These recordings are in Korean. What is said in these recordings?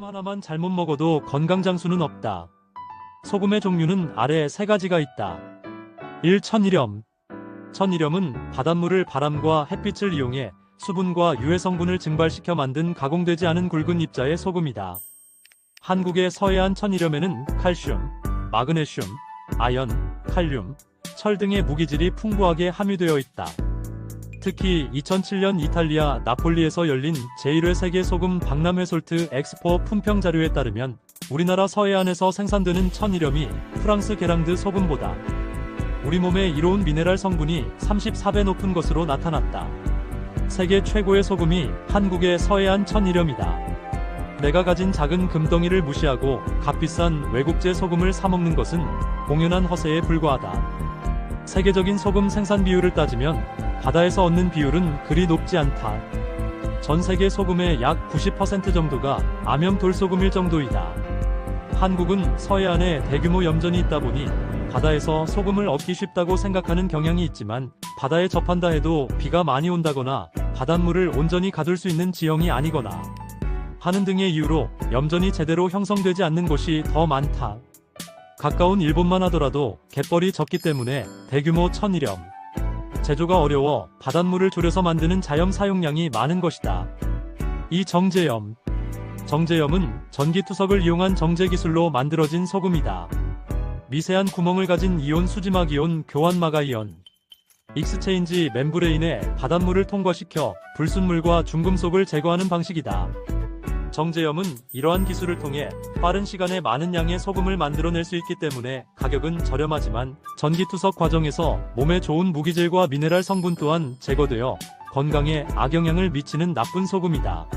하나만 잘못 먹어도 건강장수는 없다. 소금의 종류는 아래 3가지가 있다. 1. 천일염. 천일염은 바닷물을 바람과 햇빛을 이용해 수분과 유해 성분을 증발시켜 만든 가공되지 않은 굵은 입자의 소금이다. 한국의 서해안 천일염에는 칼슘, 마그네슘, 아연, 칼륨, 철 등의 무기질이 풍부하게 함유되어 있다. 특히 2007년 이탈리아 나폴리에서 열린 제1회 세계 소금 박람회 솔트 엑스포 품평 자료에 따르면 우리나라 서해안에서 생산되는 천일염이 프랑스 게랑드 소금보다 우리 몸에 이로운 미네랄 성분이 34배 높은 것으로 나타났다. 세계 최고의 소금이 한국의 서해안 천일염이다. 내가 가진 작은 금덩이를 무시하고 값비싼 외국제 소금을 사먹는 것은 공연한 허세에 불과하다. 세계적인 소금 생산 비율을 따지면 바다에서 얻는 비율은 그리 높지 않다. 전 세계 소금의 약 90% 정도가 암염 돌소금일 정도이다. 한국은 서해안에 대규모 염전이 있다 보니 바다에서 소금을 얻기 쉽다고 생각하는 경향이 있지만 바다에 접한다 해도 비가 많이 온다거나 바닷물을 온전히 가둘 수 있는 지형이 아니거나 하는 등의 이유로 염전이 제대로 형성되지 않는 곳이 더 많다. 가까운 일본만 하더라도 갯벌이 적기 때문에 대규모 천일염 제조가 어려워 바닷물을 졸여서 만드는 자염 사용량이 많은 것이다. 이 정제염. 정제염은 전기투석을 이용한 정제 기술로 만들어진 소금이다. 미세한 구멍을 가진 이온 수지막 이온 교환마가 이온 익스체인지 멤브레인에 바닷물을 통과시켜 불순물과 중금속을 제거하는 방식이다. 정제염은 이러한 기술을 통해 빠른 시간에 많은 양의 소금을 만들어낼 수 있기 때문에 가격은 저렴하지만 전기투석 과정에서 몸에 좋은 무기질과 미네랄 성분 또한 제거되어 건강에 악영향을 미치는 나쁜 소금이다.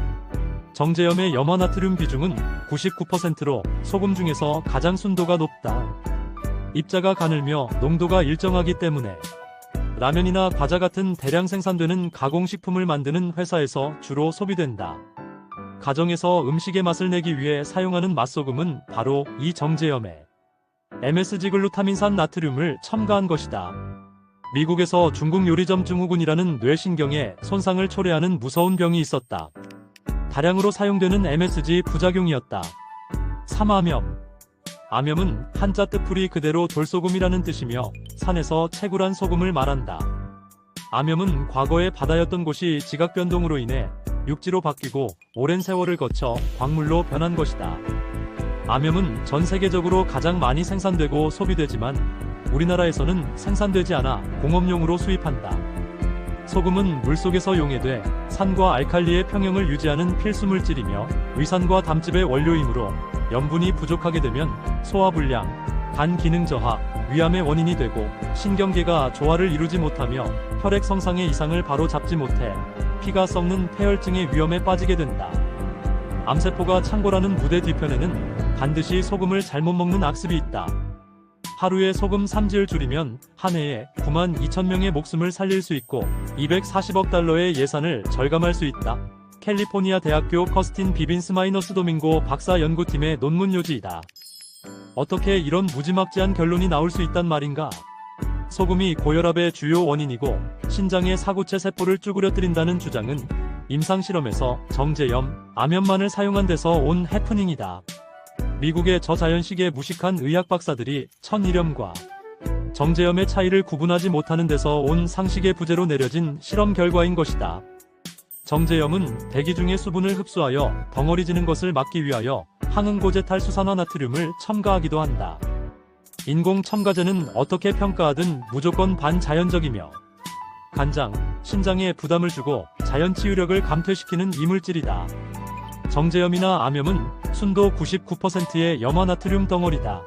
정제염의 염화나트륨 비중은 99%로 소금 중에서 가장 순도가 높다. 입자가 가늘며 농도가 일정하기 때문에 라면이나 과자 같은 대량 생산되는 가공식품을 만드는 회사에서 주로 소비된다. 가정에서 음식의 맛을 내기 위해 사용하는 맛소금은 바로 이 정제염에 MSG 글루타민산 나트륨을 첨가한 것이다. 미국에서 중국 요리점 증후군이라는 뇌신경에 손상을 초래하는 무서운 병이 있었다. 다량으로 사용되는 MSG 부작용이었다. 3. 암염. 암염은 한자 뜻풀이 그대로 돌소금이라는 뜻이며 산에서 채굴한 소금을 말한다. 암염은 과거에 바다였던 곳이 지각 변동으로 인해 육지로 바뀌고 오랜 세월을 거쳐 광물로 변한 것이다. 암염은 전 세계적으로 가장 많이 생산되고 소비되지만 우리나라에서는 생산되지 않아 공업용으로 수입한다. 소금은 물속에서 용해돼 산과 알칼리의 평형을 유지하는 필수 물질이며 위산과 담즙의 원료이므로 염분이 부족하게 되면 소화불량, 간 기능 저하, 위암의 원인이 되고 신경계가 조화를 이루지 못하며 혈액 성상의 이상을 바로 잡지 못해 피가 썩는 폐혈증의 위험에 빠지게 된다. 암세포가 창궐하는 무대 뒤편에는 반드시 소금을 잘못 먹는 악습이 있다. 하루에 소금 3지를 줄이면 한 해에 9만 2천 명의 목숨을 살릴 수 있고 240억 달러의 예산을 절감할 수 있다. 캘리포니아 대학교 커스틴 비빈스 마이너스 도밍고 박사 연구팀의 논문 요지이다. 어떻게 이런 무지막지한 결론이 나올 수 있단 말인가? 소금이 고혈압의 주요 원인이고 신장의 사구체 세포를 쭈그려뜨린다는 주장은 임상실험에서 정제염, 암염만을 사용한 데서 온 해프닝이다. 미국의 저자연식에 무식한 의학 박사들이 천일염과 정제염의 차이를 구분하지 못하는 데서 온 상식의 부재로 내려진 실험 결과인 것이다. 정제염은 대기 중의 수분을 흡수하여 덩어리지는 것을 막기 위하여 항응고제탈 수산화나트륨을 첨가하기도 한다. 인공 첨가제는 어떻게 평가하든 무조건 반자연적이며 간장, 신장에 부담을 주고 자연 치유력을 감퇴시키는 이물질이다. 정제염이나 암염은 순도 99%의 염화나트륨 덩어리다.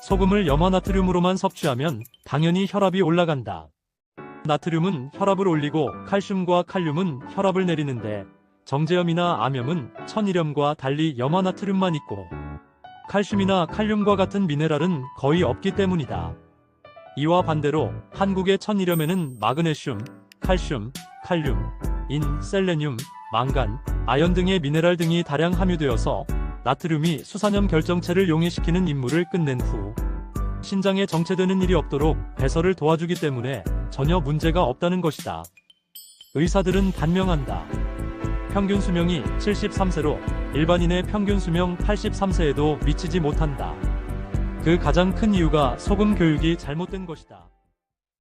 소금을 염화나트륨으로만 섭취하면 당연히 혈압이 올라간다. 나트륨은 혈압을 올리고 칼슘과 칼륨은 혈압을 내리는데 정제염이나 암염은 천일염과 달리 염화나트륨만 있고 칼슘이나 칼륨과 같은 미네랄은 거의 없기 때문이다. 이와 반대로 한국의 천일염에는 마그네슘, 칼슘, 칼륨, 인, 셀레늄, 망간, 아연 등의 미네랄 등이 다량 함유되어서 나트륨이 수산염 결정체를 용해시키는 임무를 끝낸 후 신장에 정체되는 일이 없도록 배설을 도와주기 때문에 전혀 문제가 없다는 것이다. 의사들은 단명한다. 평균 수명이 73세로 일반인의 평균 수명 83세에도 미치지 못한다. 그 가장 큰 이유가 소금 교육이 잘못된 것이다.